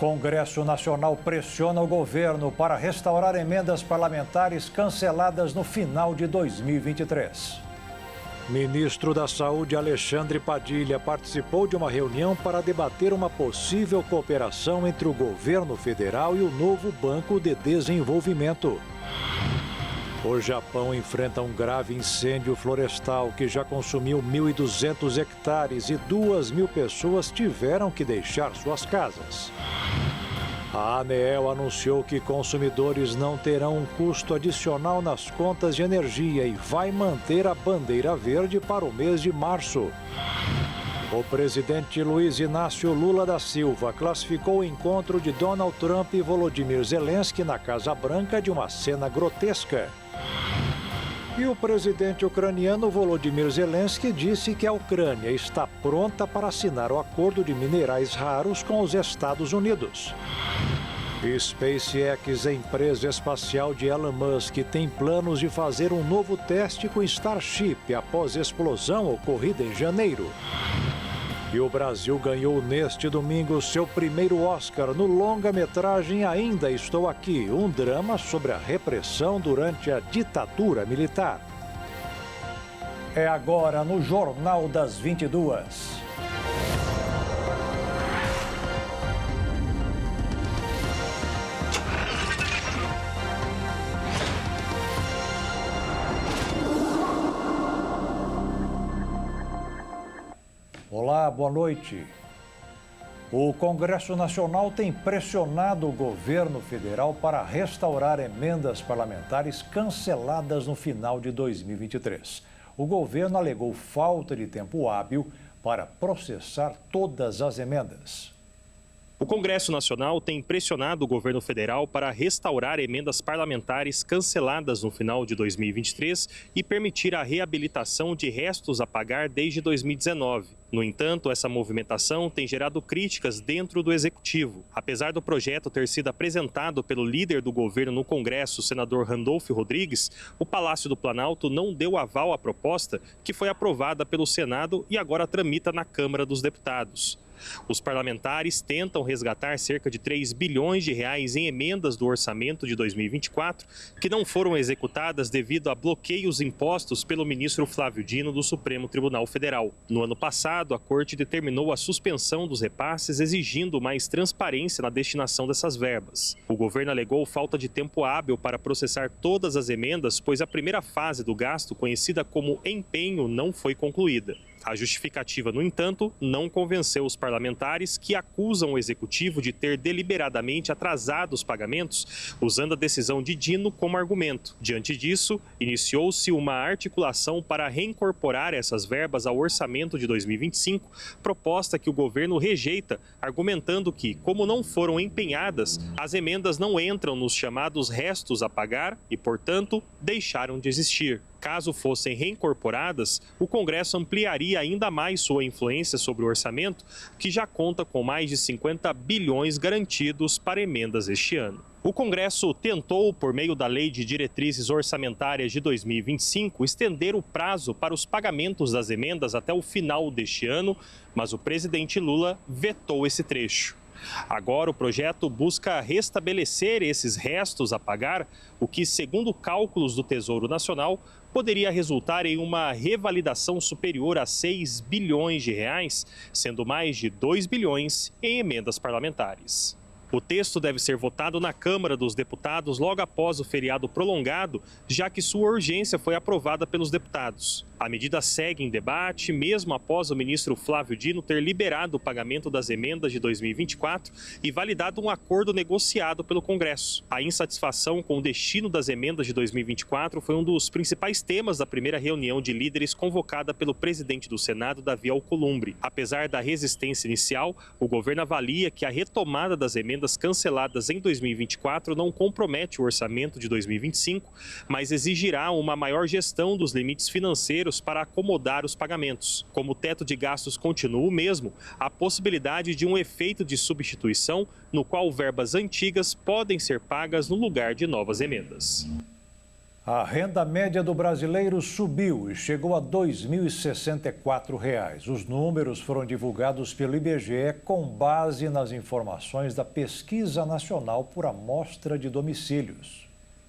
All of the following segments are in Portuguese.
Congresso Nacional pressiona o governo para restaurar emendas parlamentares canceladas no final de 2023. Ministro da Saúde Alexandre Padilha participou de uma reunião para debater uma possível cooperação entre o governo federal e o novo Banco de Desenvolvimento. O Japão enfrenta um grave incêndio florestal que já consumiu 1.200 hectares e 2.000 pessoas tiveram que deixar suas casas. A ANEEL anunciou que consumidores não terão um custo adicional nas contas de energia e vai manter a bandeira verde para o mês de março. O presidente Luiz Inácio Lula da Silva classificou o encontro de Donald Trump e Volodymyr Zelensky na Casa Branca de uma cena grotesca. E o presidente ucraniano Volodymyr Zelensky disse que a Ucrânia está pronta para assinar o acordo de minerais raros com os Estados Unidos. SpaceX, a empresa espacial de Elon Musk, tem planos de fazer um novo teste com Starship após a explosão ocorrida em janeiro. E o Brasil ganhou neste domingo seu primeiro Oscar no longa-metragem Ainda Estou Aqui, um drama sobre a repressão durante a ditadura militar. É agora no Jornal das 22. Olá, boa noite. O Congresso Nacional tem pressionado o governo federal para restaurar emendas parlamentares canceladas no final de 2023. O governo alegou falta de tempo hábil para processar todas as emendas. O Congresso Nacional tem pressionado o governo federal para restaurar emendas parlamentares canceladas no final de 2023 e permitir a reabilitação de restos a pagar desde 2019. No entanto, essa movimentação tem gerado críticas dentro do Executivo. Apesar do projeto ter sido apresentado pelo líder do governo no Congresso, o senador Randolfo Rodrigues, o Palácio do Planalto não deu aval à proposta, que foi aprovada pelo Senado e agora tramita na Câmara dos Deputados. Os parlamentares tentam resgatar cerca de 3 bilhões de reais em emendas do orçamento de 2024 que não foram executadas devido a bloqueios impostos pelo ministro Flávio Dino do Supremo Tribunal Federal. No ano passado, a Corte determinou a suspensão dos repasses, exigindo mais transparência na destinação dessas verbas. O governo alegou falta de tempo hábil para processar todas as emendas, pois a primeira fase do gasto, conhecida como empenho, não foi concluída. A justificativa, no entanto, não convenceu os parlamentares que acusam o executivo de ter deliberadamente atrasado os pagamentos, usando a decisão de Dino como argumento. Diante disso, iniciou-se uma articulação para reincorporar essas verbas ao orçamento de 2025, proposta que o governo rejeita, argumentando que, como não foram empenhadas, as emendas não entram nos chamados restos a pagar e, portanto, deixaram de existir. Caso fossem reincorporadas, o Congresso ampliaria ainda mais sua influência sobre o orçamento, que já conta com mais de 50 bilhões garantidos para emendas este ano. O Congresso tentou, por meio da Lei de Diretrizes Orçamentárias de 2025, estender o prazo para os pagamentos das emendas até o final deste ano, mas o presidente Lula vetou esse trecho. Agora, o projeto busca restabelecer esses restos a pagar, o que, segundo cálculos do Tesouro Nacional, poderia resultar em uma revalidação superior a 6 bilhões de reais, sendo mais de 2 bilhões em emendas parlamentares. O texto deve ser votado na Câmara dos Deputados logo após o feriado prolongado, já que sua urgência foi aprovada pelos deputados. A medida segue em debate, mesmo após o ministro Flávio Dino ter liberado o pagamento das emendas de 2024 e validado um acordo negociado pelo Congresso. A insatisfação com o destino das emendas de 2024 foi um dos principais temas da primeira reunião de líderes convocada pelo presidente do Senado, Davi Alcolumbre. Apesar da resistência inicial, o governo avalia que a retomada das emendas canceladas em 2024 não compromete o orçamento de 2025, mas exigirá uma maior gestão dos limites financeiros para acomodar os pagamentos. Como o teto de gastos continua o mesmo, há possibilidade de um efeito de substituição, no qual verbas antigas podem ser pagas no lugar de novas emendas. A renda média do brasileiro subiu e chegou a R$ 2.064. Os números foram divulgados pelo IBGE com base nas informações da Pesquisa Nacional por Amostra de Domicílios.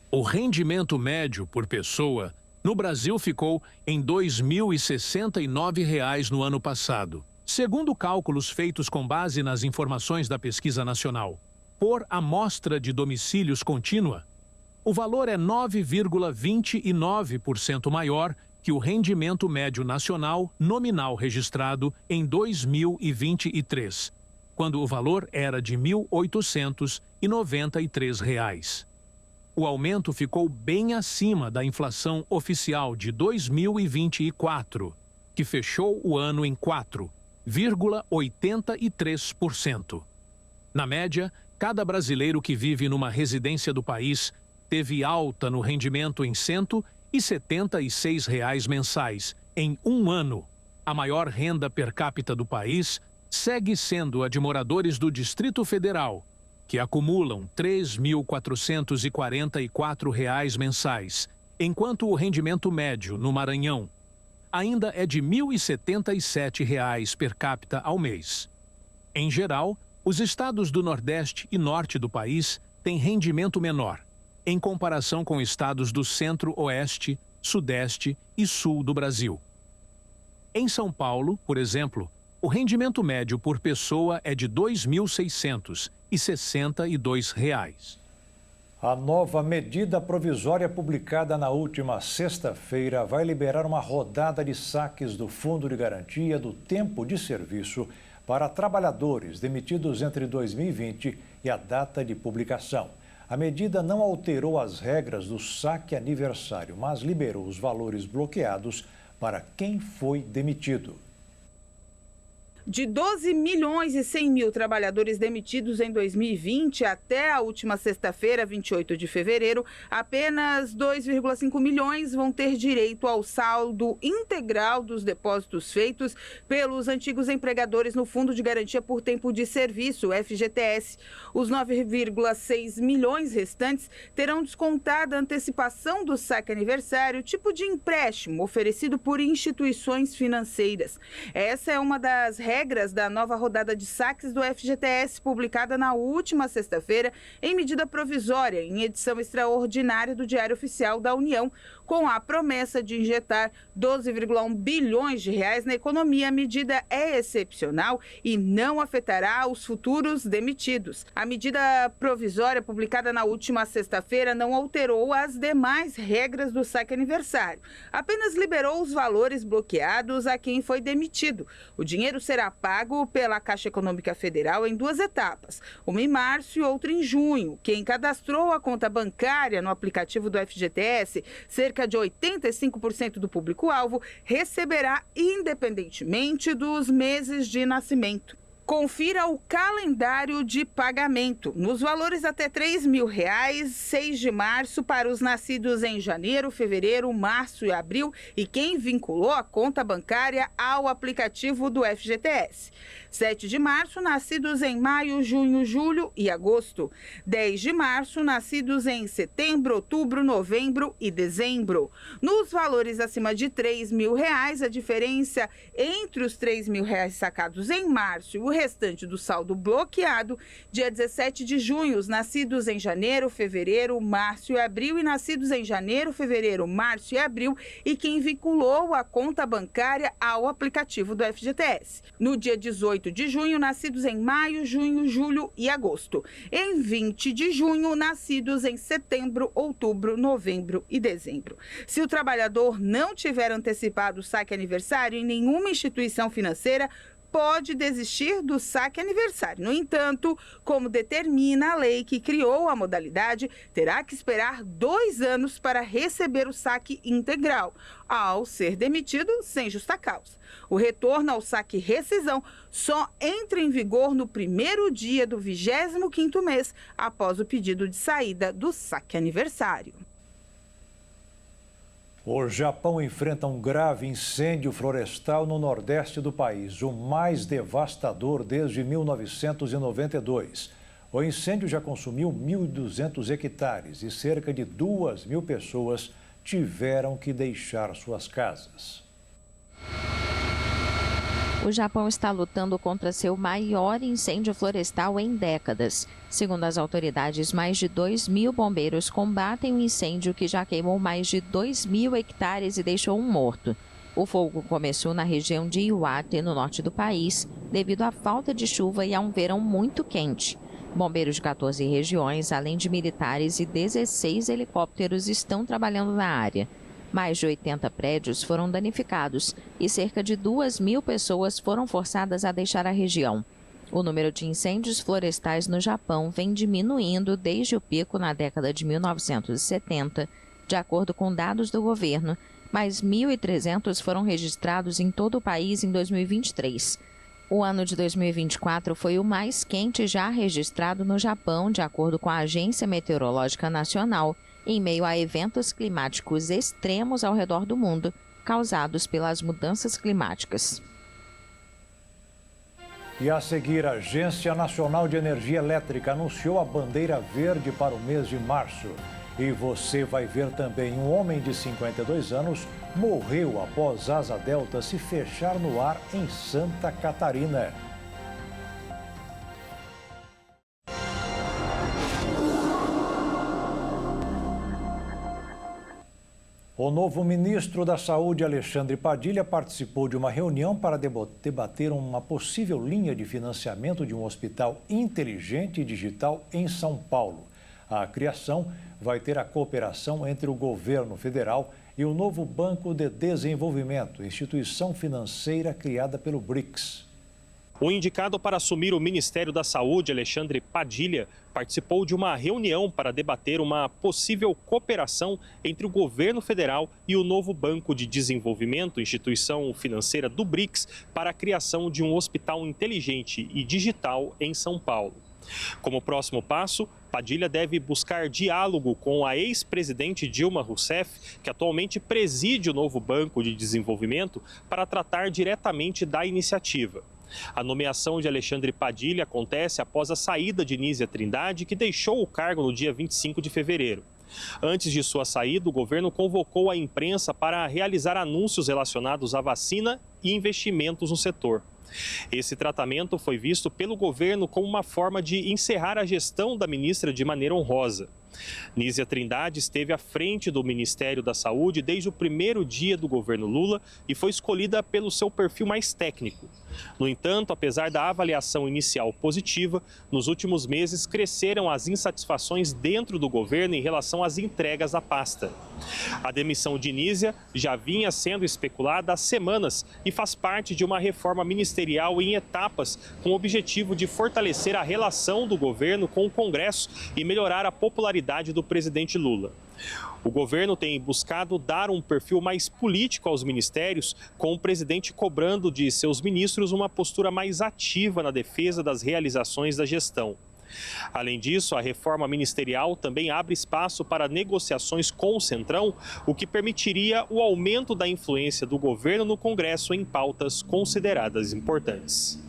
O rendimento médio por pessoa no Brasil ficou em R$ 2.069 no ano passado. Segundo cálculos feitos com base nas informações da Pesquisa Nacional por Amostra de Domicílios Contínua, o valor é 9,29% maior que o rendimento médio nacional nominal registrado em 2023, quando o valor era de R$ 1.893. O aumento ficou bem acima da inflação oficial de 2024, que fechou o ano em 4,83%. Na média, cada brasileiro que vive numa residência do país teve alta no rendimento em R$ 176 mensais em um ano. A maior renda per capita do país segue sendo a de moradores do Distrito Federal, que acumulam R$ 3.444 mensais, enquanto o rendimento médio no Maranhão ainda é de R$ 1.077 per capita ao mês. Em geral, os estados do Nordeste e Norte do país têm rendimento menor, em comparação com estados do Centro-Oeste, Sudeste e Sul do Brasil. Em São Paulo, por exemplo, o rendimento médio por pessoa é de R$ 2.662. A nova medida provisória publicada na última sexta-feira vai liberar uma rodada de saques do Fundo de Garantia do Tempo de Serviço para trabalhadores demitidos entre 2020 e a data de publicação. A medida não alterou as regras do saque aniversário, mas liberou os valores bloqueados para quem foi demitido. De 12 milhões e 100 mil trabalhadores demitidos em 2020 até a última sexta-feira, 28 de fevereiro, apenas 2,5 milhões vão ter direito ao saldo integral dos depósitos feitos pelos antigos empregadores no Fundo de Garantia por Tempo de Serviço, FGTS. Os 9,6 milhões restantes terão descontada a antecipação do saque aniversário, tipo de empréstimo oferecido por instituições financeiras. Essa é uma das regras da nova rodada de saques do FGTS, publicada na última sexta-feira em medida provisória, em edição extraordinária do Diário Oficial da União, com a promessa de injetar 12,1 bilhões de reais na economia. A medida é excepcional e não afetará os futuros demitidos. A medida provisória publicada na última sexta-feira não alterou as demais regras do saque aniversário. Apenas liberou os valores bloqueados a quem foi demitido. O dinheiro será pago pela Caixa Econômica Federal em duas etapas, uma em março e outra em junho. Quem cadastrou a conta bancária no aplicativo do FGTS, cerca de 85% do público-alvo, receberá independentemente dos meses de nascimento. Confira o calendário de pagamento. Nos valores até R$ 3.000, 6 de março para os nascidos em janeiro, fevereiro, março e abril e quem vinculou a conta bancária ao aplicativo do FGTS. 7 de março, nascidos em maio, junho, julho e agosto. 10 de março, nascidos em setembro, outubro, novembro e dezembro. Nos valores acima de R$ 3.000, a diferença entre os R$ 3.000 sacados em março e o restante do saldo bloqueado, dia 17 de junho, os nascidos em janeiro, fevereiro, março e abril e nascidos em janeiro, fevereiro, março e abril e quem vinculou a conta bancária ao aplicativo do FGTS. No dia 18 de junho, nascidos em maio, junho, julho e agosto. Em 20 de junho, nascidos em setembro, outubro, novembro e dezembro. Se o trabalhador não tiver antecipado o saque aniversário em nenhuma instituição financeira, pode desistir do saque aniversário. No entanto, como determina a lei que criou a modalidade, terá que esperar 2 anos para receber o saque integral, ao ser demitido sem justa causa. O retorno ao saque rescisão só entra em vigor no primeiro dia do 25º mês após o pedido de saída do saque aniversário. O Japão enfrenta um grave incêndio florestal no nordeste do país, o mais devastador desde 1992. O incêndio já consumiu 1.200 hectares e cerca de 2.000 pessoas tiveram que deixar suas casas. O Japão está lutando contra seu maior incêndio florestal em décadas. Segundo as autoridades, mais de 2.000 bombeiros combatem um incêndio que já queimou mais de 2.000 hectares e deixou um morto. O fogo começou na região de Iwate, no norte do país, devido à falta de chuva e a um verão muito quente. Bombeiros de 14 regiões, além de militares e 16 helicópteros, estão trabalhando na área. Mais de 80 prédios foram danificados e cerca de 2.000 pessoas foram forçadas a deixar a região. O número de incêndios florestais no Japão vem diminuindo desde o pico na década de 1970, de acordo com dados do governo, mas 1.300 foram registrados em todo o país em 2023. O ano de 2024 foi o mais quente já registrado no Japão, de acordo com a Agência Meteorológica Nacional, em meio a eventos climáticos extremos ao redor do mundo, causados pelas mudanças climáticas. E a seguir, a Agência Nacional de Energia Elétrica anunciou a bandeira verde para o mês de março. E você vai ver também um homem de 52 anos morreu após asa delta se fechar no ar em Santa Catarina. O novo ministro da Saúde, Alexandre Padilha, participou de uma reunião para debater uma possível linha de financiamento de um hospital inteligente e digital em São Paulo. A criação vai ter a cooperação entre o governo federal e o novo Banco de Desenvolvimento, instituição financeira criada pelo BRICS. O indicado para assumir o Ministério da Saúde, Alexandre Padilha, participou de uma reunião para debater uma possível cooperação entre o governo federal e o novo Banco de Desenvolvimento, instituição financeira do BRICS, para a criação de um hospital inteligente e digital em São Paulo. Como próximo passo, Padilha deve buscar diálogo com a ex-presidente Dilma Rousseff, que atualmente preside o novo Banco de Desenvolvimento, para tratar diretamente da iniciativa. A nomeação de Alexandre Padilha acontece após a saída de Nízia Trindade, que deixou o cargo no dia 25 de fevereiro. Antes de sua saída, o governo convocou a imprensa para realizar anúncios relacionados à vacina e investimentos no setor. Esse tratamento foi visto pelo governo como uma forma de encerrar a gestão da ministra de maneira honrosa. Nízia Trindade esteve à frente do Ministério da Saúde desde o primeiro dia do governo Lula e foi escolhida pelo seu perfil mais técnico. No entanto, apesar da avaliação inicial positiva, nos últimos meses cresceram as insatisfações dentro do governo em relação às entregas da pasta. A demissão de Nízia já vinha sendo especulada há semanas e faz parte de uma reforma ministerial em etapas com o objetivo de fortalecer a relação do governo com o Congresso e melhorar a popularidade do presidente Lula. O governo tem buscado dar um perfil mais político aos ministérios, com o presidente cobrando de seus ministros uma postura mais ativa na defesa das realizações da gestão. Além disso, a reforma ministerial também abre espaço para negociações com o Centrão, o que permitiria o aumento da influência do governo no Congresso em pautas consideradas importantes.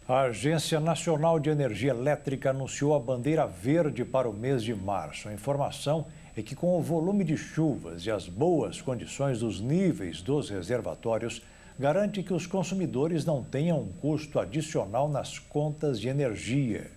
A Agência Nacional de Energia Elétrica anunciou a bandeira verde para o mês de março. A informação é que, com o volume de chuvas e as boas condições dos níveis dos reservatórios, garante que os consumidores não tenham um custo adicional nas contas de energia.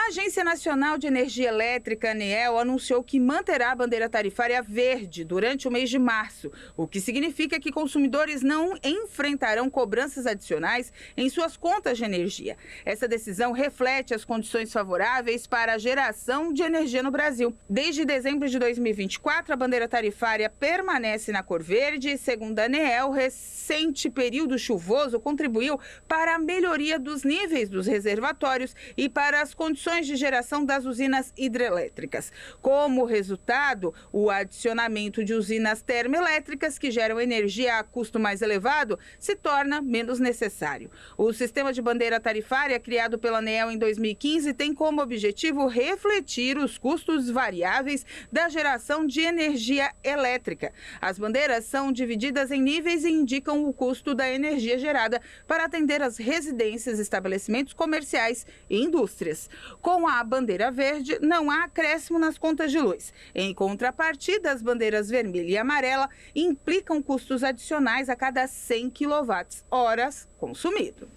A Agência Nacional de Energia Elétrica, ANEEL, anunciou que manterá a bandeira tarifária verde durante o mês de março, o que significa que consumidores não enfrentarão cobranças adicionais em suas contas de energia. Essa decisão reflete as condições favoráveis para a geração de energia no Brasil. Desde dezembro de 2024, a bandeira tarifária permanece na cor verde e, segundo a ANEEL, o recente período chuvoso contribuiu para a melhoria dos níveis dos reservatórios e para as condições de geração das usinas hidrelétricas. Como resultado, o adicionamento de usinas termoelétricas que geram energia a custo mais elevado se torna menos necessário. O sistema de bandeira tarifária, criado pela ANEEL em 2015, tem como objetivo refletir os custos variáveis da geração de energia elétrica. As bandeiras são divididas em níveis e indicam o custo da energia gerada para atender as residências, estabelecimentos comerciais e indústrias. Com a bandeira verde, não há acréscimo nas contas de luz. Em contrapartida, as bandeiras vermelha e amarela implicam custos adicionais a cada 100 kWh consumido.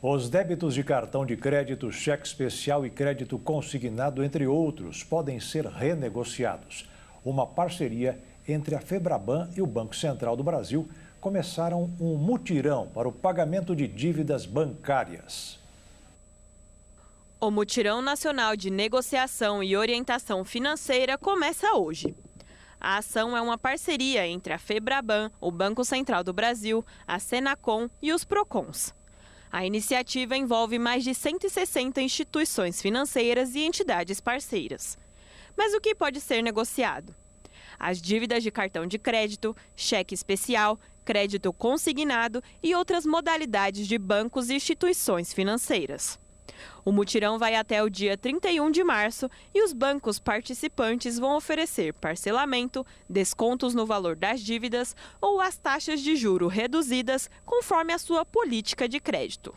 Os débitos de cartão de crédito, cheque especial e crédito consignado, entre outros, podem ser renegociados. Uma parceria entre a Febraban e o Banco Central do Brasil começaram um mutirão para o pagamento de dívidas bancárias. O Mutirão Nacional de Negociação e Orientação Financeira começa hoje. A ação é uma parceria entre a Febraban, o Banco Central do Brasil, a Senacom e os Procons. A iniciativa envolve mais de 160 instituições financeiras e entidades parceiras. Mas o que pode ser negociado? As dívidas de cartão de crédito, cheque especial, crédito consignado e outras modalidades de bancos e instituições financeiras. O mutirão vai até o dia 31 de março e os bancos participantes vão oferecer parcelamento, descontos no valor das dívidas ou as taxas de juro reduzidas conforme a sua política de crédito.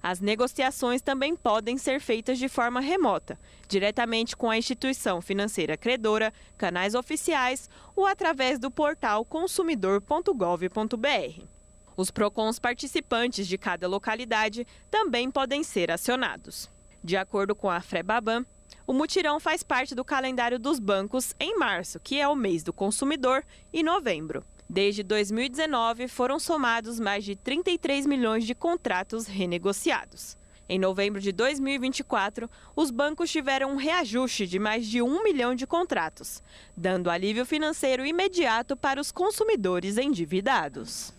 As negociações também podem ser feitas de forma remota, diretamente com a instituição financeira credora, canais oficiais ou através do portal consumidor.gov.br. Os PROCONs participantes de cada localidade também podem ser acionados. De acordo com a Febraban, o mutirão faz parte do calendário dos bancos em março, que é o mês do consumidor, e novembro. Desde 2019, foram somados mais de 33 milhões de contratos renegociados. Em novembro de 2024, os bancos tiveram um reajuste de mais de 1 milhão de contratos, dando alívio financeiro imediato para os consumidores endividados.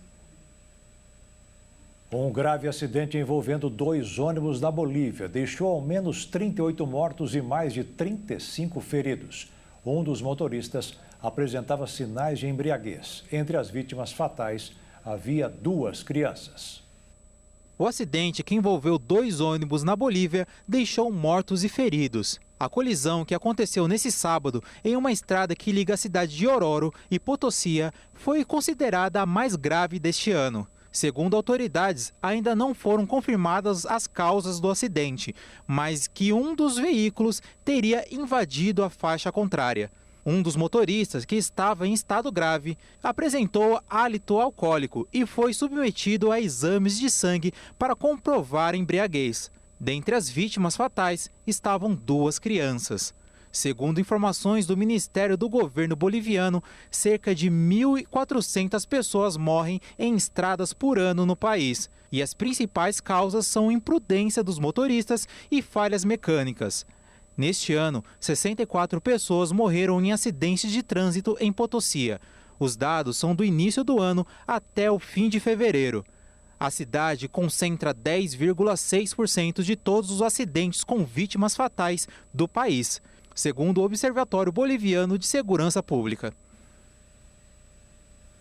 Um grave acidente envolvendo 2 ônibus na Bolívia deixou ao menos 38 mortos e mais de 35 feridos. Um dos motoristas apresentava sinais de embriaguez. Entre as vítimas fatais, havia 2 crianças. O acidente, que envolveu 2 ônibus na Bolívia, deixou mortos e feridos. A colisão, que aconteceu nesse sábado em uma estrada que liga a cidade de Oruro e Potosí, foi considerada a mais grave deste ano. Segundo autoridades, ainda não foram confirmadas as causas do acidente, mas que um dos veículos teria invadido a faixa contrária. Um dos motoristas, que estava em estado grave, apresentou hálito alcoólico e foi submetido a exames de sangue para comprovar a embriaguez. Dentre as vítimas fatais estavam 2 crianças. Segundo informações do Ministério do Governo boliviano, cerca de 1.400 pessoas morrem em estradas por ano no país. E as principais causas são imprudência dos motoristas e falhas mecânicas. Neste ano, 64 pessoas morreram em acidentes de trânsito em Potosí. Os dados são do início do ano até o fim de fevereiro. A cidade concentra 10,6% de todos os acidentes com vítimas fatais do país, segundo o Observatório Boliviano de Segurança Pública.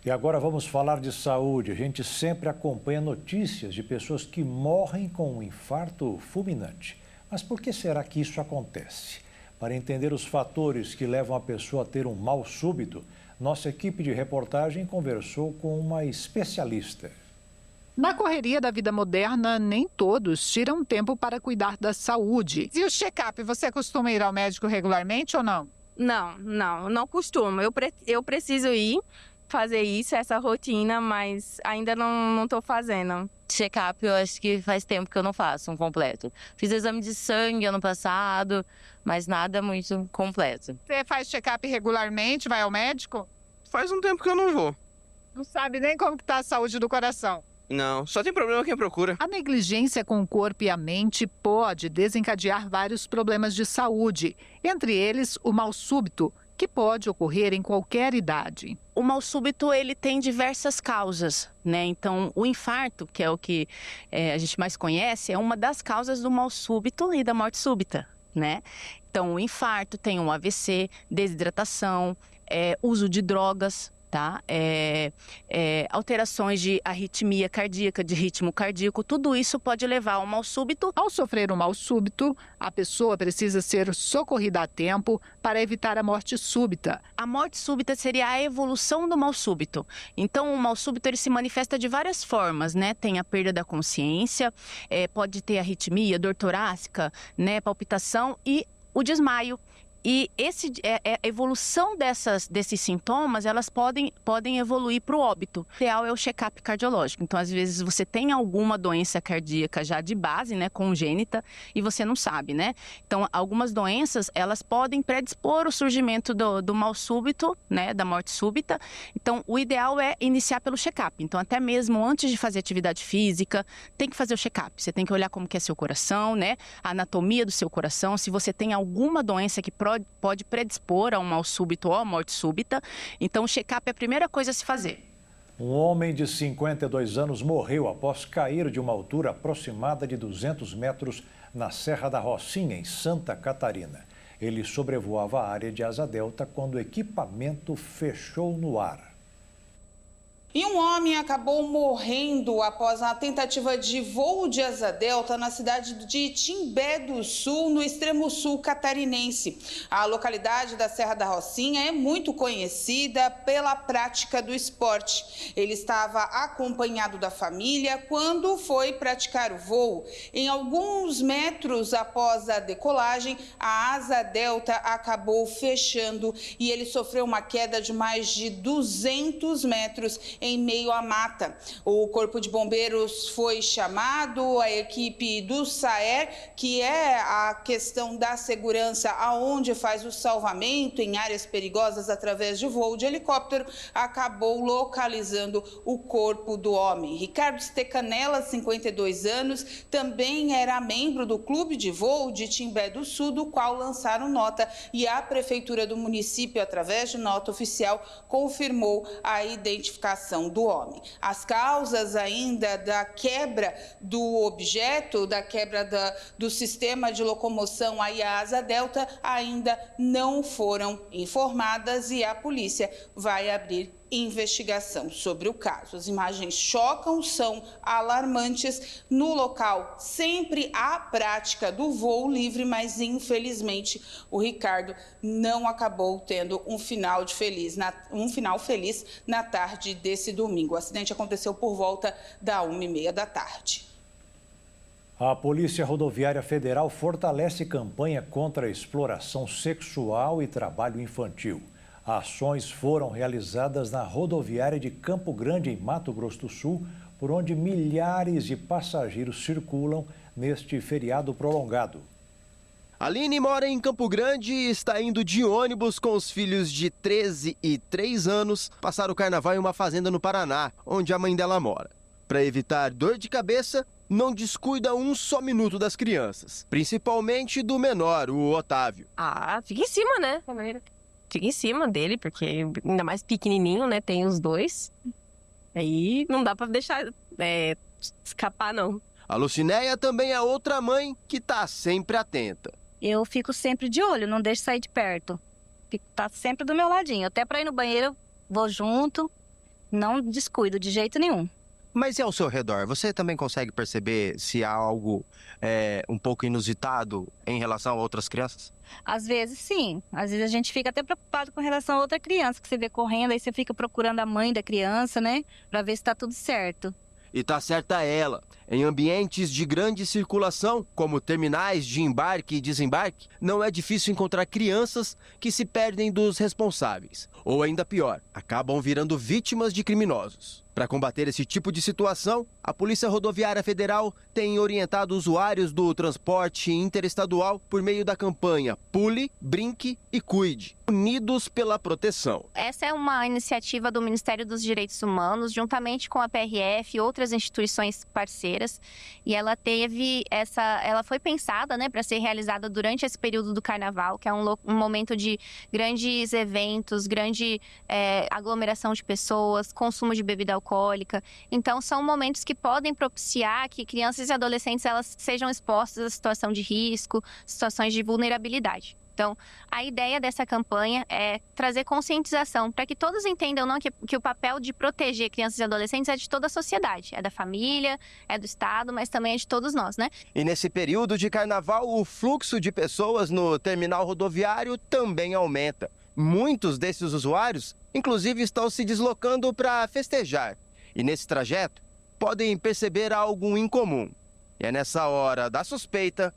E agora vamos falar de saúde. A gente sempre acompanha notícias de pessoas que morrem com um infarto fulminante. Mas por que será que isso acontece? Para entender os fatores que levam a pessoa a ter um mal súbito, nossa equipe de reportagem conversou com uma especialista. Na correria da vida moderna, nem todos tiram tempo para cuidar da saúde. E o check-up, você costuma ir ao médico regularmente ou não? Não costumo. Eu preciso ir fazer isso, essa rotina, mas ainda não estou fazendo. Check-up eu acho que faz tempo que eu não faço um completo. Fiz exame de sangue ano passado, mas nada muito completo. Você faz check-up regularmente, vai ao médico? Faz um tempo que eu não vou. Não sabe nem como está a saúde do coração. Não, só tem problema quem procura. A negligência com o corpo e a mente pode desencadear vários problemas de saúde, entre eles o mal súbito, que pode ocorrer em qualquer idade. O mal súbito ele tem diversas causas, né? Então, o infarto, que é o que a gente mais conhece, é uma das causas do mal súbito e da morte súbita, né? Então, o infarto tem um AVC, desidratação, uso de drogas tá? Alterações de arritmia cardíaca, de ritmo cardíaco, tudo isso pode levar ao mal súbito. Ao sofrer um mal súbito, a pessoa precisa ser socorrida a tempo para evitar a morte súbita. A morte súbita seria a evolução do mal súbito. Então, o mal súbito ele se manifesta de várias formas, né? Tem a perda da consciência, pode ter arritmia, dor torácica, né? Palpitação e o desmaio. E a evolução desses sintomas, elas podem evoluir para o óbito. O ideal é o check-up cardiológico. Então, às vezes, você tem alguma doença cardíaca já de base, né, congênita, e você não sabe, né? Então, algumas doenças, elas podem predispor o surgimento do mal súbito, né, da morte súbita. Então, o ideal é iniciar pelo check-up. Então, até mesmo antes de fazer atividade física, tem que fazer o check-up. Você tem que olhar como que é seu coração, né, a anatomia do seu coração, se você tem alguma doença que pode predispor a um mal súbito ou a morte súbita. Então, o check-up é a primeira coisa a se fazer. Um homem de 52 anos morreu após cair de uma altura aproximada de 200 metros na Serra da Rocinha, em Santa Catarina. Ele sobrevoava a área de Asa Delta quando o equipamento fechou no ar. E um homem acabou morrendo após uma tentativa de voo de asa delta na cidade de Timbé do Sul, no extremo sul catarinense. A localidade da Serra da Rocinha é muito conhecida pela prática do esporte. Ele estava acompanhado da família quando foi praticar o voo. Em alguns metros após a decolagem, a asa delta acabou fechando e ele sofreu uma queda de mais de 200 metros em meio à mata. O Corpo de Bombeiros foi chamado, a equipe do SAER, que é a questão da segurança, aonde faz o salvamento em áreas perigosas através de voo de helicóptero, acabou localizando o corpo do homem. Ricardo Stecanella, 52 anos, também era membro do clube de voo de Timbé do Sul, do qual lançaram nota, e a prefeitura do município, através de nota oficial, confirmou a identificação do homem. As causas ainda da quebra do objeto, da quebra do sistema de locomoção aí a Asa Delta, ainda não foram informadas e a polícia vai abrir investigação sobre o caso. As imagens chocam, são alarmantes. No local, sempre há prática do voo livre, mas infelizmente o Ricardo não acabou tendo um final feliz na tarde desse domingo. O acidente aconteceu por volta da 1h30 da tarde. A Polícia Rodoviária Federal fortalece campanha contra a exploração sexual e trabalho infantil. Ações foram realizadas na rodoviária de Campo Grande, em Mato Grosso do Sul, por onde milhares de passageiros circulam neste feriado prolongado. Aline mora em Campo Grande e está indo de ônibus com os filhos de 13 e 3 anos passar o carnaval em uma fazenda no Paraná, onde a mãe dela mora. Para evitar dor de cabeça, não descuida um só minuto das crianças, principalmente do menor, o Otávio. Fica em cima, né? Fica em cima dele, porque ainda mais pequenininho, né? Tem os dois. Aí não dá pra deixar escapar, não. A Lucinéia também é outra mãe que tá sempre atenta. Eu fico sempre de olho, não deixo sair de perto. Tá sempre do meu ladinho. Até pra ir no banheiro, eu vou junto, não descuido de jeito nenhum. Mas e ao seu redor? Você também consegue perceber se há algo um pouco inusitado em relação a outras crianças? Às vezes, sim. Às vezes a gente fica até preocupado com relação a outra criança, que você vê correndo, aí você fica procurando a mãe da criança, né? Pra ver se tá tudo certo. E tá certa ela. Em ambientes de grande circulação, como terminais de embarque e desembarque, não é difícil encontrar crianças que se perdem dos responsáveis. Ou ainda pior, acabam virando vítimas de criminosos. Para combater esse tipo de situação, a Polícia Rodoviária Federal tem orientado usuários do transporte interestadual por meio da campanha Pule, Brinque e Cuide, unidos pela proteção. Essa é uma iniciativa do Ministério dos Direitos Humanos, juntamente com a PRF e outras instituições parceiras, e ela foi pensada, né, para ser realizada durante esse período do Carnaval, que é um momento de grandes eventos, grande aglomeração de pessoas, consumo de bebida alcoólica. Então, são momentos que podem propiciar que crianças e adolescentes elas sejam expostas a situação de risco, situações de vulnerabilidade. Então, a ideia dessa campanha é trazer conscientização para que todos entendam que o papel de proteger crianças e adolescentes é de toda a sociedade, é da família, é do Estado, mas também é de todos nós, né? E nesse período de carnaval, o fluxo de pessoas no terminal rodoviário também aumenta. Muitos desses usuários, inclusive, estão se deslocando para festejar. E nesse trajeto, podem perceber algo incomum. E é nessa hora da suspeita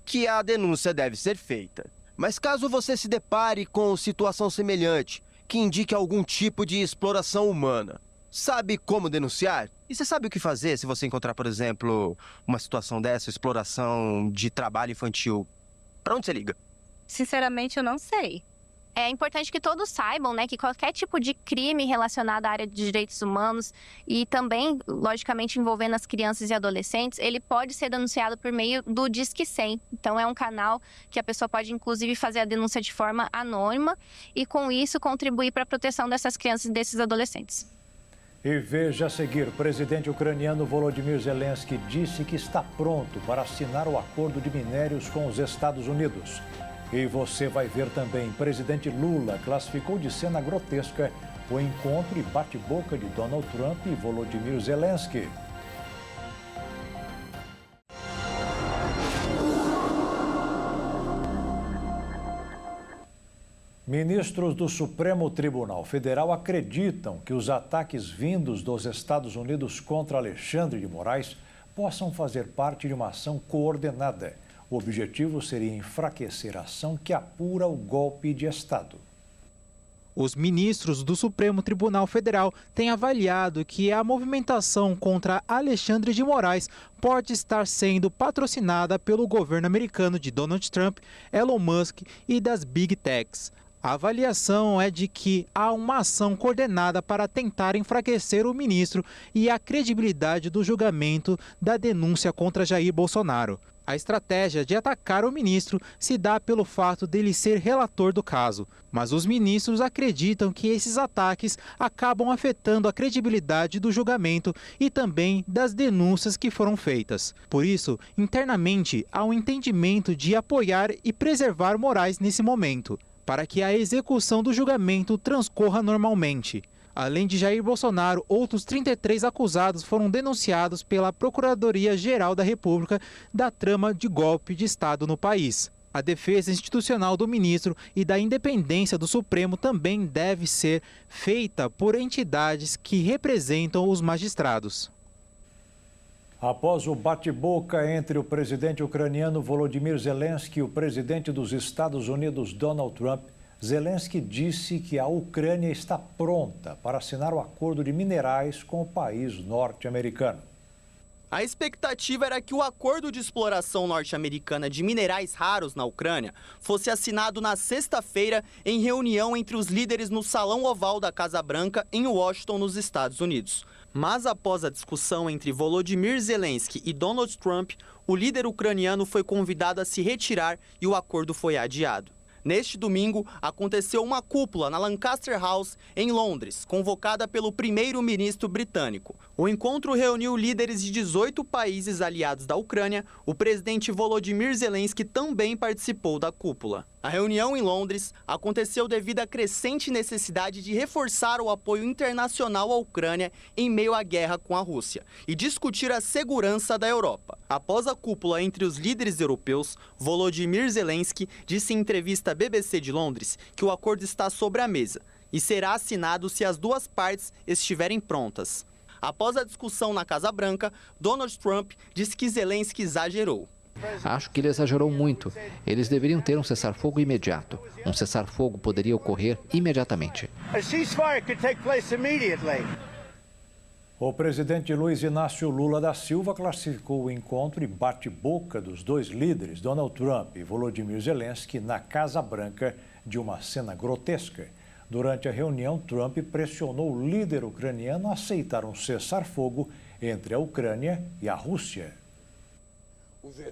que a denúncia deve ser feita. Mas caso você se depare com situação semelhante, que indique algum tipo de exploração humana, sabe como denunciar? E você sabe o que fazer se você encontrar, por exemplo, uma situação dessa, exploração de trabalho infantil? Para onde você liga? Sinceramente, eu não sei. É importante que todos saibam, né, que qualquer tipo de crime relacionado à área de direitos humanos e também, logicamente, envolvendo as crianças e adolescentes, ele pode ser denunciado por meio do Disque 100. Então, é um canal que a pessoa pode, inclusive, fazer a denúncia de forma anônima e, com isso, contribuir para a proteção dessas crianças e desses adolescentes. E veja a seguir, o presidente ucraniano Volodymyr Zelensky disse que está pronto para assinar o acordo de minérios com os Estados Unidos. E você vai ver também, presidente Lula classificou de cena grotesca o encontro e bate-boca de Donald Trump e Volodymyr Zelensky. Ministros do Supremo Tribunal Federal acreditam que os ataques vindos dos Estados Unidos contra Alexandre de Moraes possam fazer parte de uma ação coordenada. O objetivo seria enfraquecer a ação que apura o golpe de Estado. Os ministros do Supremo Tribunal Federal têm avaliado que a movimentação contra Alexandre de Moraes pode estar sendo patrocinada pelo governo americano de Donald Trump, Elon Musk e das Big Techs. A avaliação é de que há uma ação coordenada para tentar enfraquecer o ministro e a credibilidade do julgamento da denúncia contra Jair Bolsonaro. A estratégia de atacar o ministro se dá pelo fato dele ser relator do caso, mas os ministros acreditam que esses ataques acabam afetando a credibilidade do julgamento e também das denúncias que foram feitas. Por isso, internamente, há um entendimento de apoiar e preservar Moraes nesse momento, para que a execução do julgamento transcorra normalmente. Além de Jair Bolsonaro, outros 33 acusados foram denunciados pela Procuradoria-Geral da República da trama de golpe de Estado no país. A defesa institucional do ministro e da independência do Supremo também deve ser feita por entidades que representam os magistrados. Após o bate-boca entre o presidente ucraniano Volodymyr Zelensky e o presidente dos Estados Unidos Donald Trump, Zelensky disse que a Ucrânia está pronta para assinar o acordo de minerais com o país norte-americano. A expectativa era que o acordo de exploração norte-americana de minerais raros na Ucrânia fosse assinado na sexta-feira em reunião entre os líderes no Salão Oval da Casa Branca, em Washington, nos Estados Unidos. Mas após a discussão entre Volodymyr Zelensky e Donald Trump, o líder ucraniano foi convidado a se retirar e o acordo foi adiado. Neste domingo, aconteceu uma cúpula na Lancaster House, em Londres, convocada pelo primeiro-ministro britânico. O encontro reuniu líderes de 18 países aliados da Ucrânia. O presidente Volodymyr Zelensky também participou da cúpula. A reunião em Londres aconteceu devido à crescente necessidade de reforçar o apoio internacional à Ucrânia em meio à guerra com a Rússia e discutir a segurança da Europa. Após a cúpula entre os líderes europeus, Volodymyr Zelensky disse em entrevista à BBC de Londres que o acordo está sobre a mesa e será assinado se as duas partes estiverem prontas. Após a discussão na Casa Branca, Donald Trump disse que Zelensky exagerou. Acho que ele exagerou muito. Eles deveriam ter um cessar-fogo imediato. Um cessar-fogo poderia ocorrer imediatamente. O presidente Luiz Inácio Lula da Silva classificou o encontro e bate-boca dos dois líderes, Donald Trump e Volodymyr Zelensky, na Casa Branca, de uma cena grotesca. Durante a reunião, Trump pressionou o líder ucraniano a aceitar um cessar-fogo entre a Ucrânia e a Rússia.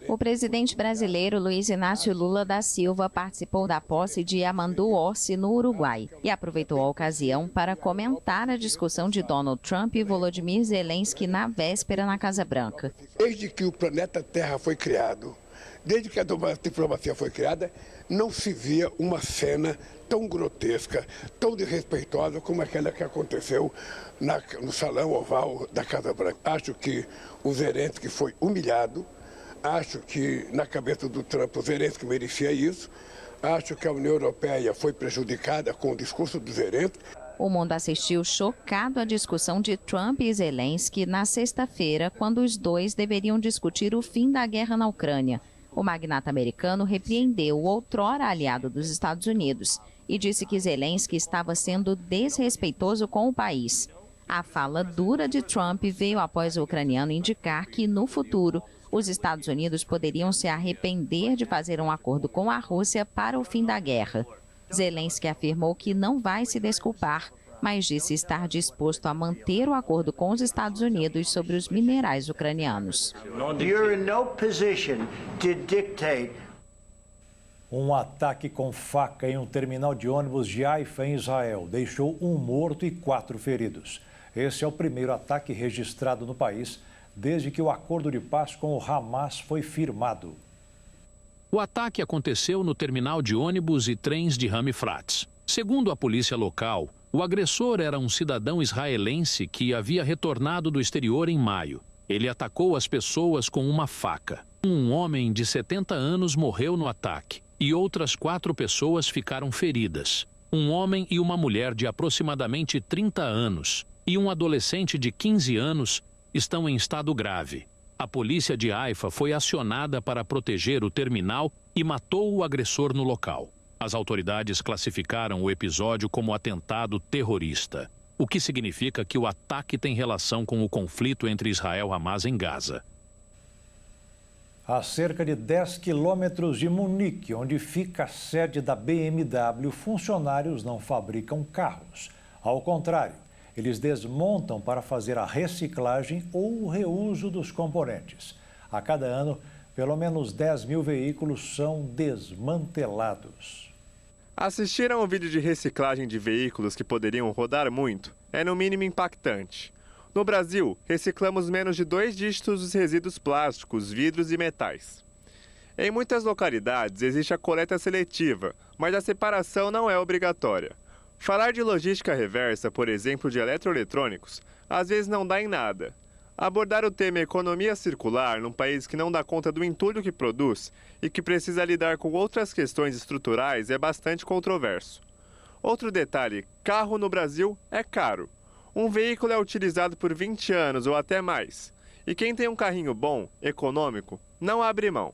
O presidente brasileiro Luiz Inácio Lula da Silva participou da posse de Yamandu Orsi no Uruguai e aproveitou a ocasião para comentar a discussão de Donald Trump e Volodymyr Zelensky na véspera na Casa Branca. Desde que o planeta Terra foi criado, Desde que a diplomacia foi criada, não se via uma cena tão grotesca, tão desrespeitosa como aquela que aconteceu no Salão Oval da Casa Branca. Acho que o Zelensky foi humilhado, acho que na cabeça do Trump o Zelensky merecia isso, acho que a União Europeia foi prejudicada com o discurso do Zelensky. O mundo assistiu chocado à discussão de Trump e Zelensky na sexta-feira, quando os dois deveriam discutir o fim da guerra na Ucrânia. O magnata americano repreendeu o outrora aliado dos Estados Unidos e disse que Zelensky estava sendo desrespeitoso com o país. A fala dura de Trump veio após o ucraniano indicar que, no futuro, os Estados Unidos poderiam se arrepender de fazer um acordo com a Rússia para o fim da guerra. Zelensky afirmou que não vai se desculpar, mas disse estar disposto a manter o acordo com os Estados Unidos sobre os minerais ucranianos. Um ataque com faca em um terminal de ônibus de Haifa, em Israel, deixou um morto e 4 feridos. Esse é o primeiro ataque registrado no país desde que o acordo de paz com o Hamas foi firmado. O ataque aconteceu no terminal de ônibus e trens de Hamifratz. Segundo a polícia local, o agressor era um cidadão israelense que havia retornado do exterior em maio. Ele atacou as pessoas com uma faca. Um homem de 70 anos morreu no ataque e outras 4 pessoas ficaram feridas. Um homem e uma mulher de aproximadamente 30 anos e um adolescente de 15 anos estão em estado grave. A polícia de Haifa foi acionada para proteger o terminal e matou o agressor no local. As autoridades classificaram o episódio como atentado terrorista, o que significa que o ataque tem relação com o conflito entre Israel e Hamas em Gaza. A cerca de 10 quilômetros de Munique, onde fica a sede da BMW, funcionários não fabricam carros. Ao contrário, eles desmontam para fazer a reciclagem ou o reuso dos componentes. A cada ano, pelo menos 10 mil veículos são desmantelados. Assistir a um vídeo de reciclagem de veículos que poderiam rodar muito é no mínimo impactante. No Brasil, reciclamos menos de 2 dígitos dos resíduos plásticos, vidros e metais. Em muitas localidades existe a coleta seletiva, mas a separação não é obrigatória. Falar de logística reversa, por exemplo, de eletroeletrônicos, às vezes não dá em nada. Abordar o tema economia circular num país que não dá conta do entulho que produz e que precisa lidar com outras questões estruturais é bastante controverso. Outro detalhe, carro no Brasil é caro. Um veículo é utilizado por 20 anos ou até mais. E quem tem um carrinho bom, econômico, não abre mão.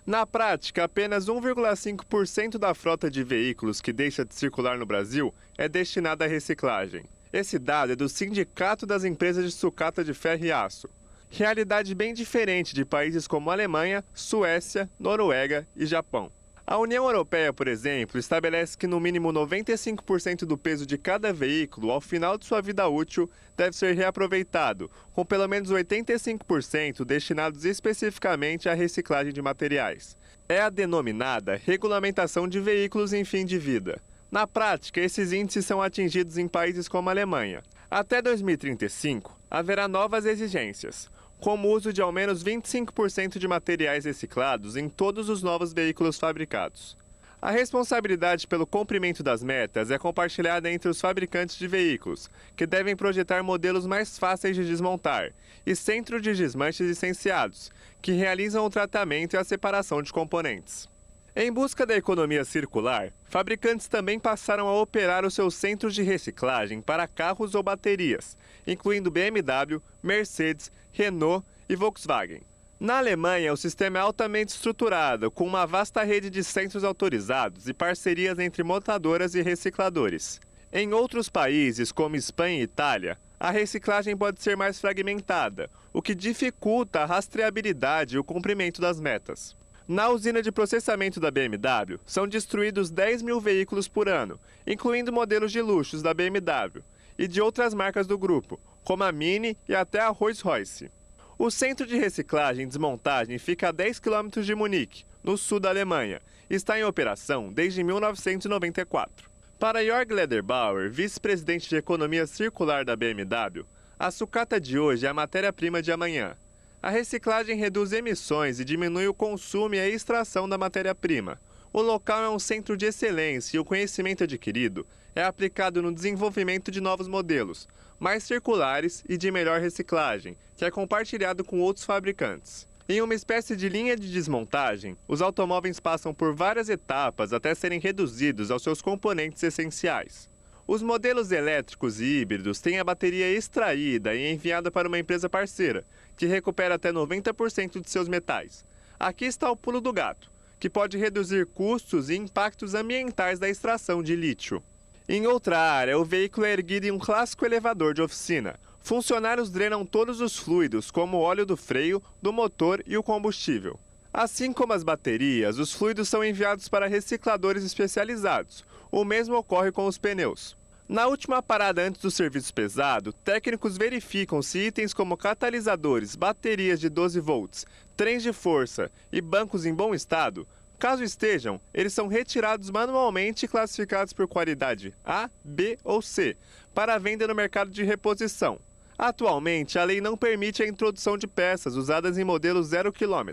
Na prática, apenas 1,5% da frota de veículos que deixa de circular no Brasil é destinada à reciclagem. Esse dado é do Sindicato das Empresas de Sucata de Ferro e Aço. Realidade bem diferente de países como Alemanha, Suécia, Noruega e Japão. A União Europeia, por exemplo, estabelece que no mínimo 95% do peso de cada veículo ao final de sua vida útil deve ser reaproveitado, com pelo menos 85% destinados especificamente à reciclagem de materiais. É a denominada regulamentação de veículos em fim de vida. Na prática, esses índices são atingidos em países como a Alemanha. Até 2035, haverá novas exigências, como o uso de ao menos 25% de materiais reciclados em todos os novos veículos fabricados. A responsabilidade pelo cumprimento das metas é compartilhada entre os fabricantes de veículos, que devem projetar modelos mais fáceis de desmontar, e centros de desmanches licenciados, que realizam o tratamento e a separação de componentes. Em busca da economia circular, fabricantes também passaram a operar os seus centros de reciclagem para carros ou baterias, incluindo BMW, Mercedes, Renault e Volkswagen. Na Alemanha, o sistema é altamente estruturado, com uma vasta rede de centros autorizados e parcerias entre montadoras e recicladores. Em outros países, como Espanha e Itália, a reciclagem pode ser mais fragmentada, o que dificulta a rastreabilidade e o cumprimento das metas. Na usina de processamento da BMW, são destruídos 10 mil veículos por ano, incluindo modelos de luxos da BMW e de outras marcas do grupo, como a Mini e até a Rolls-Royce. O centro de reciclagem e desmontagem fica a 10 km de Munique, no sul da Alemanha, e está em operação desde 1994. Para Jörg Lederbauer, vice-presidente de economia circular da BMW, a sucata de hoje é a matéria-prima de amanhã. A reciclagem reduz emissões e diminui o consumo e a extração da matéria-prima. O local é um centro de excelência e o conhecimento adquirido é aplicado no desenvolvimento de novos modelos, mais circulares e de melhor reciclagem, que é compartilhado com outros fabricantes. Em uma espécie de linha de desmontagem, os automóveis passam por várias etapas até serem reduzidos aos seus componentes essenciais. Os modelos elétricos e híbridos têm a bateria extraída e enviada para uma empresa parceira, que recupera até 90% de seus metais. Aqui está o pulo do gato, que pode reduzir custos e impactos ambientais da extração de lítio. Em outra área, o veículo é erguido em um clássico elevador de oficina. Funcionários drenam todos os fluidos, como o óleo do freio, do motor e o combustível. Assim como as baterias, os fluidos são enviados para recicladores especializados. O mesmo ocorre com os pneus. Na última parada antes do serviço pesado, técnicos verificam se itens como catalisadores, baterias de 12 volts, trens de força e bancos em bom estado. Caso estejam, eles são retirados manualmente e classificados por qualidade A, B ou C, para venda no mercado de reposição. Atualmente, a lei não permite a introdução de peças usadas em modelos 0 km.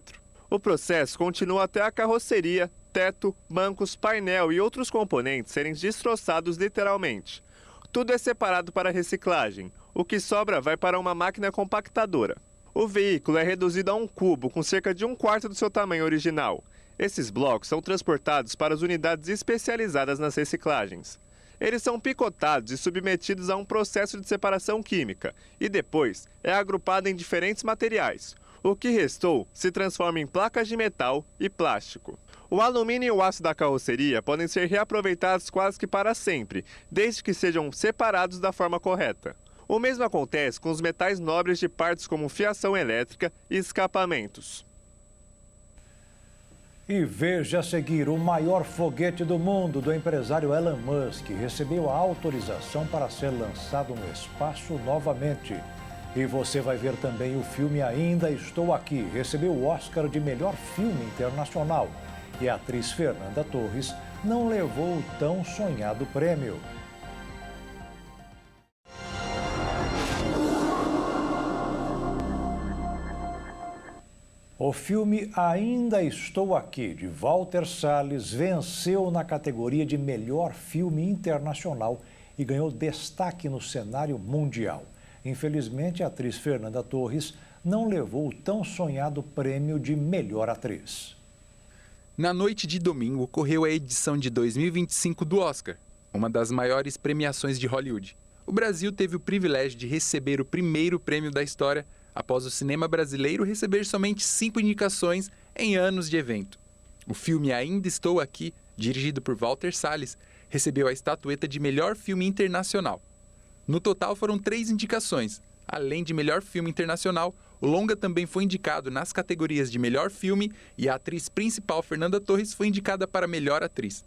O processo continua até a carroceria, teto, bancos, painel e outros componentes serem destroçados literalmente. Tudo é separado para reciclagem. O que sobra vai para uma máquina compactadora. O veículo é reduzido a um cubo com cerca de 1/4 do seu tamanho original. Esses blocos são transportados para as unidades especializadas nas reciclagens. Eles são picotados e submetidos a um processo de separação química e depois é agrupado em diferentes materiais. O que restou se transforma em placas de metal e plástico. O alumínio e o aço da carroceria podem ser reaproveitados quase que para sempre, desde que sejam separados da forma correta. O mesmo acontece com os metais nobres de partes como fiação elétrica e escapamentos. E veja a seguir, o maior foguete do mundo do empresário Elon Musk recebeu a autorização para ser lançado no espaço novamente. E você vai ver também o filme Ainda Estou Aqui, recebeu o Oscar de melhor filme internacional. E a atriz Fernanda Torres não levou o tão sonhado prêmio. O filme Ainda Estou Aqui, de Walter Salles, venceu na categoria de melhor filme internacional e ganhou destaque no cenário mundial. Infelizmente, a atriz Fernanda Torres não levou o tão sonhado prêmio de melhor atriz. Na noite de domingo, ocorreu a edição de 2025 do Oscar, uma das maiores premiações de Hollywood. O Brasil teve o privilégio de receber o primeiro prêmio da história, após o cinema brasileiro receber somente 5 indicações em anos de evento. O filme Ainda Estou Aqui, dirigido por Walter Salles, recebeu a estatueta de melhor filme internacional. No total foram 3 indicações. Além de melhor filme internacional, o longa também foi indicado nas categorias de melhor filme e a atriz principal, Fernanda Torres, foi indicada para melhor atriz.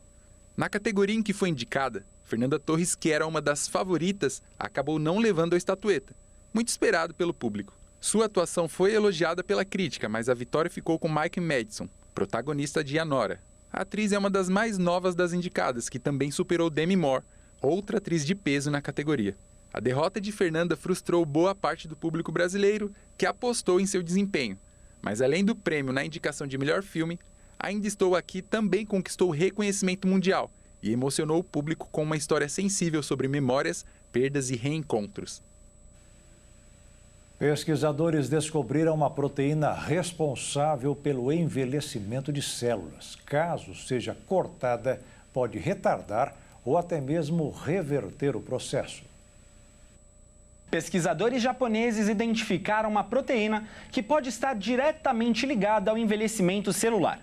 Na categoria em que foi indicada, Fernanda Torres, que era uma das favoritas, acabou não levando a estatueta, muito esperado pelo público. Sua atuação foi elogiada pela crítica, mas a vitória ficou com Mike Madison, protagonista de Anora. A atriz é uma das mais novas das indicadas, que também superou Demi Moore, outra atriz de peso na categoria. A derrota de Fernanda frustrou boa parte do público brasileiro, que apostou em seu desempenho. Mas além do prêmio na indicação de melhor filme, Ainda Estou Aqui também conquistou reconhecimento mundial e emocionou o público com uma história sensível sobre memórias, perdas e reencontros. Pesquisadores descobriram uma proteína responsável pelo envelhecimento de células. Caso seja cortada, pode retardar ou até mesmo reverter o processo. Pesquisadores japoneses identificaram uma proteína que pode estar diretamente ligada ao envelhecimento celular.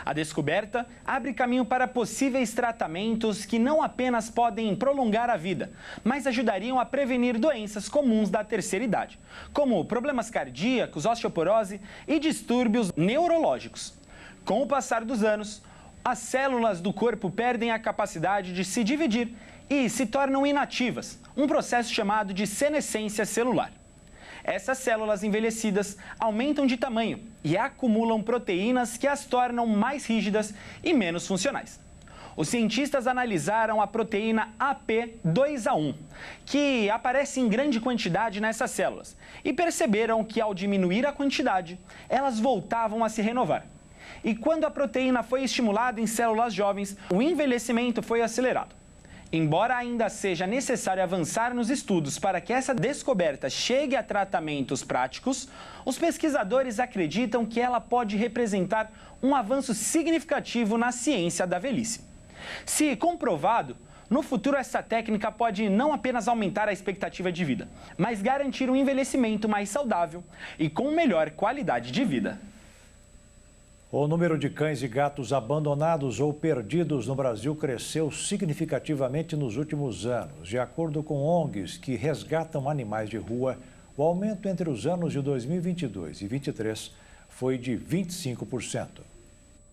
A descoberta abre caminho para possíveis tratamentos que não apenas podem prolongar a vida, mas ajudariam a prevenir doenças comuns da terceira idade, como problemas cardíacos, osteoporose e distúrbios neurológicos. Com o passar dos anos, as células do corpo perdem a capacidade de se dividir e se tornam inativas, um processo chamado de senescência celular. Essas células envelhecidas aumentam de tamanho e acumulam proteínas que as tornam mais rígidas e menos funcionais. Os cientistas analisaram a proteína AP2A1, que aparece em grande quantidade nessas células, e perceberam que ao diminuir a quantidade, elas voltavam a se renovar. E quando a proteína foi estimulada em células jovens, o envelhecimento foi acelerado. Embora ainda seja necessário avançar nos estudos para que essa descoberta chegue a tratamentos práticos, os pesquisadores acreditam que ela pode representar um avanço significativo na ciência da velhice. Se comprovado, no futuro essa técnica pode não apenas aumentar a expectativa de vida, mas garantir um envelhecimento mais saudável e com melhor qualidade de vida. O número de cães e gatos abandonados ou perdidos no Brasil cresceu significativamente nos últimos anos. De acordo com ONGs que resgatam animais de rua, o aumento entre os anos de 2022 e 2023 foi de 25%.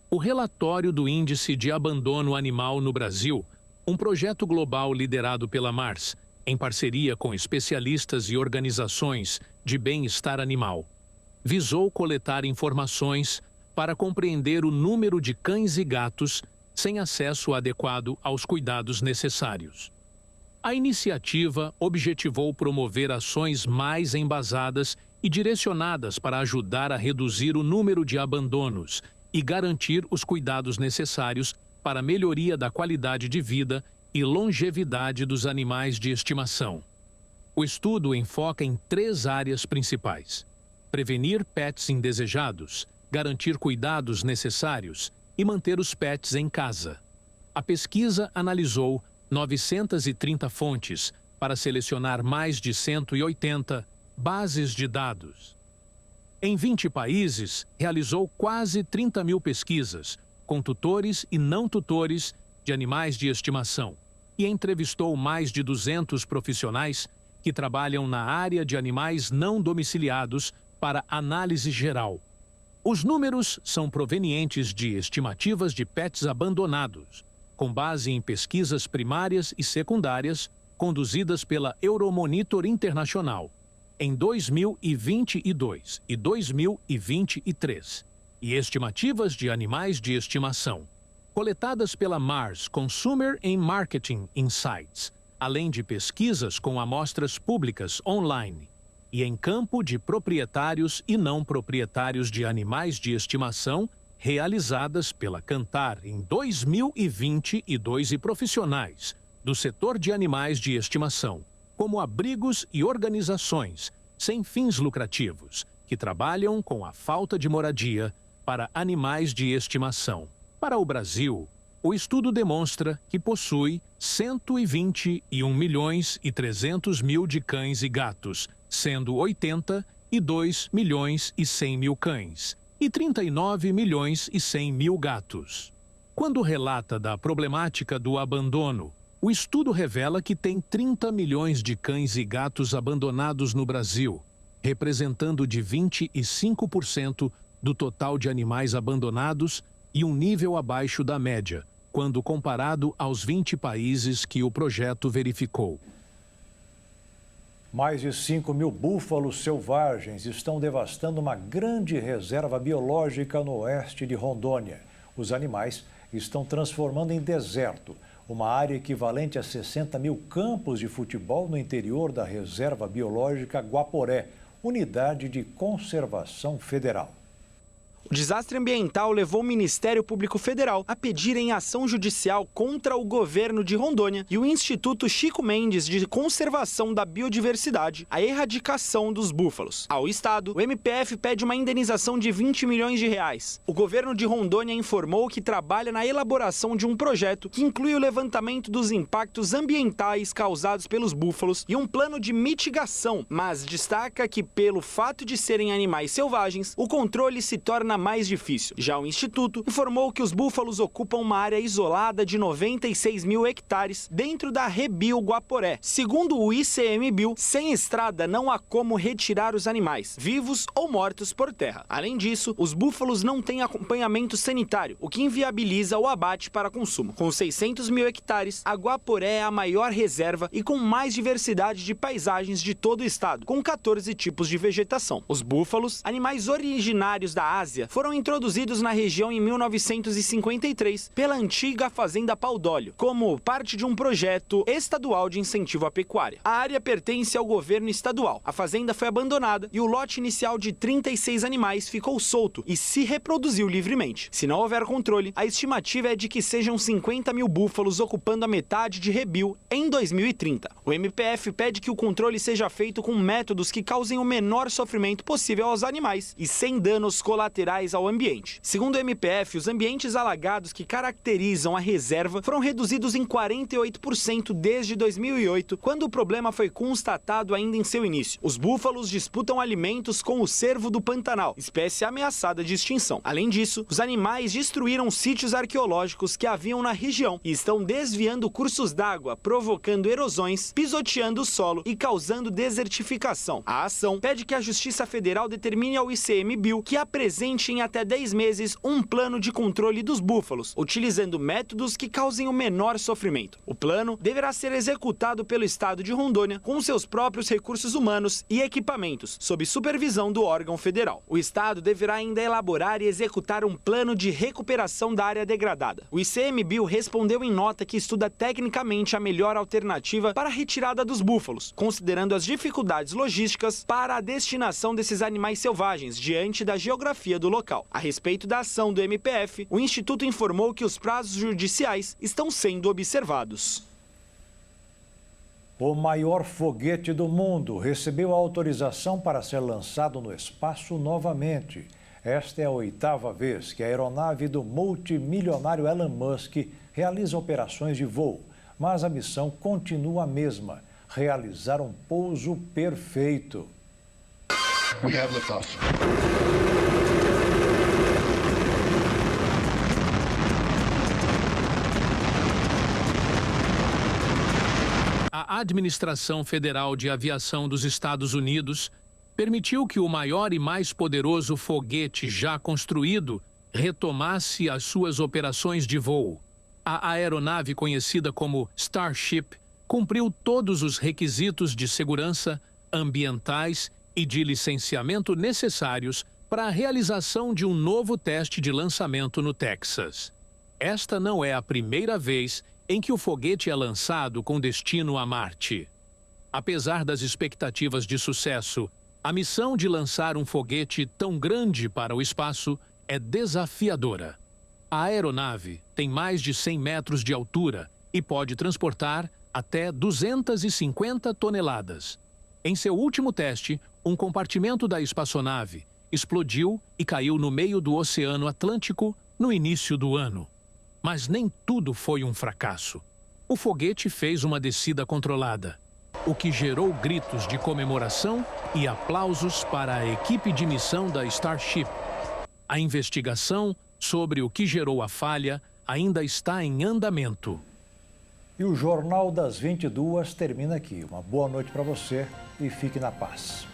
O relatório do Índice de Abandono Animal no Brasil, um projeto global liderado pela Mars, em parceria com especialistas e organizações de bem-estar animal, visou coletar informações para compreender o número de cães e gatos sem acesso adequado aos cuidados necessários. A iniciativa objetivou promover ações mais embasadas e direcionadas para ajudar a reduzir o número de abandonos e garantir os cuidados necessários para a melhoria da qualidade de vida e longevidade dos animais de estimação. O estudo enfoca em 3 áreas principais: prevenir pets indesejados, garantir cuidados necessários e manter os pets em casa. A pesquisa analisou 930 fontes para selecionar mais de 180 bases de dados. Em 20 países, realizou quase 30 mil pesquisas com tutores e não tutores de animais de estimação e entrevistou mais de 200 profissionais que trabalham na área de animais não domiciliados para análise geral. Os números são provenientes de estimativas de pets abandonados, com base em pesquisas primárias e secundárias conduzidas pela Euromonitor Internacional em 2022 e 2023, e estimativas de animais de estimação, coletadas pela Mars Consumer and Marketing Insights, além de pesquisas com amostras públicas online e em campo de proprietários e não proprietários de animais de estimação, realizadas pela Kantar em 2022 e profissionais do setor de animais de estimação, como abrigos e organizações sem fins lucrativos que trabalham com a falta de moradia para animais de estimação. Para o Brasil, o estudo demonstra que possui 121.300.000 de cães e gatos, sendo 82.100.000 cães e 39.100.000 gatos. Quando relata da problemática do abandono, o estudo revela que tem 30 milhões de cães e gatos abandonados no Brasil, representando de 25% do total de animais abandonados e um nível abaixo da média, quando comparado aos 20 países que o projeto verificou. Mais de 5 mil búfalos selvagens estão devastando uma grande reserva biológica no oeste de Rondônia. Os animais estão transformando em deserto uma área equivalente a 60 mil campos de futebol no interior da Reserva Biológica Guaporé, unidade de conservação federal. O desastre ambiental levou o Ministério Público Federal a pedirem ação judicial contra o governo de Rondônia e o Instituto Chico Mendes de Conservação da Biodiversidade a erradicação dos búfalos. Ao Estado, o MPF pede uma indenização de 20 milhões de reais. O governo de Rondônia informou que trabalha na elaboração de um projeto que inclui o levantamento dos impactos ambientais causados pelos búfalos e um plano de mitigação, mas destaca que, pelo fato de serem animais selvagens, o controle se torna mais difícil. Já o Instituto informou que os búfalos ocupam uma área isolada de 96 mil hectares dentro da Rebio Guaporé. Segundo o ICMBio, sem estrada não há como retirar os animais, vivos ou mortos, por terra. Além disso, os búfalos não têm acompanhamento sanitário, o que inviabiliza o abate para consumo. Com 600 mil hectares, a Guaporé é a maior reserva e com mais diversidade de paisagens de todo o estado, com 14 tipos de vegetação. Os búfalos, animais originários da Ásia, fazenda foram introduzidos na região em 1953 pela antiga Fazenda Paudólio, como parte de um projeto estadual de incentivo à pecuária. A área pertence ao governo estadual. A fazenda foi abandonada e o lote inicial de 36 animais ficou solto e se reproduziu livremente. Se não houver controle, a estimativa é de que sejam 50 mil búfalos ocupando a metade de Rebil em 2030. O MPF pede que o controle seja feito com métodos que causem o menor sofrimento possível aos animais e sem danos colaterais ao ambiente. Segundo o MPF, os ambientes alagados que caracterizam a reserva foram reduzidos em 48% desde 2008, quando o problema foi constatado ainda em seu início. Os búfalos disputam alimentos com o cervo do Pantanal, espécie ameaçada de extinção. Além disso, os animais destruíram sítios arqueológicos que haviam na região e estão desviando cursos d'água, provocando erosões, pisoteando o solo e causando desertificação. A ação pede que a Justiça Federal determine ao ICMBio que apresente em até 10 meses um plano de controle dos búfalos, utilizando métodos que causem o menor sofrimento. O plano deverá ser executado pelo Estado de Rondônia com seus próprios recursos humanos e equipamentos, sob supervisão do órgão federal. O Estado deverá ainda elaborar e executar um plano de recuperação da área degradada. O ICMBio respondeu em nota que estuda tecnicamente a melhor alternativa para a retirada dos búfalos, considerando as dificuldades logísticas para a destinação desses animais selvagens diante da geografia do local. A respeito da ação do MPF, o Instituto informou que os prazos judiciais estão sendo observados. O maior foguete do mundo recebeu autorização para ser lançado no espaço novamente. Esta é a 8ª vez que a aeronave do multimilionário Elon Musk realiza operações de voo, mas a missão continua a mesma: realizar um pouso perfeito. A Administração Federal de Aviação dos Estados Unidos permitiu que o maior e mais poderoso foguete já construído retomasse as suas operações de voo. A aeronave conhecida como Starship cumpriu todos os requisitos de segurança, ambientais e de licenciamento necessários para a realização de um novo teste de lançamento no Texas. Esta não é a primeira vez em que o foguete é lançado com destino a Marte. Apesar das expectativas de sucesso, a missão de lançar um foguete tão grande para o espaço é desafiadora. A aeronave tem mais de 100 metros de altura e pode transportar até 250 toneladas. Em seu último teste, um compartimento da espaçonave explodiu e caiu no meio do Oceano Atlântico no início do ano. Mas nem tudo foi um fracasso. O foguete fez uma descida controlada, o que gerou gritos de comemoração e aplausos para a equipe de missão da Starship. A investigação sobre o que gerou a falha ainda está em andamento. E o Jornal das 22 termina aqui. Uma boa noite para você e fique na paz.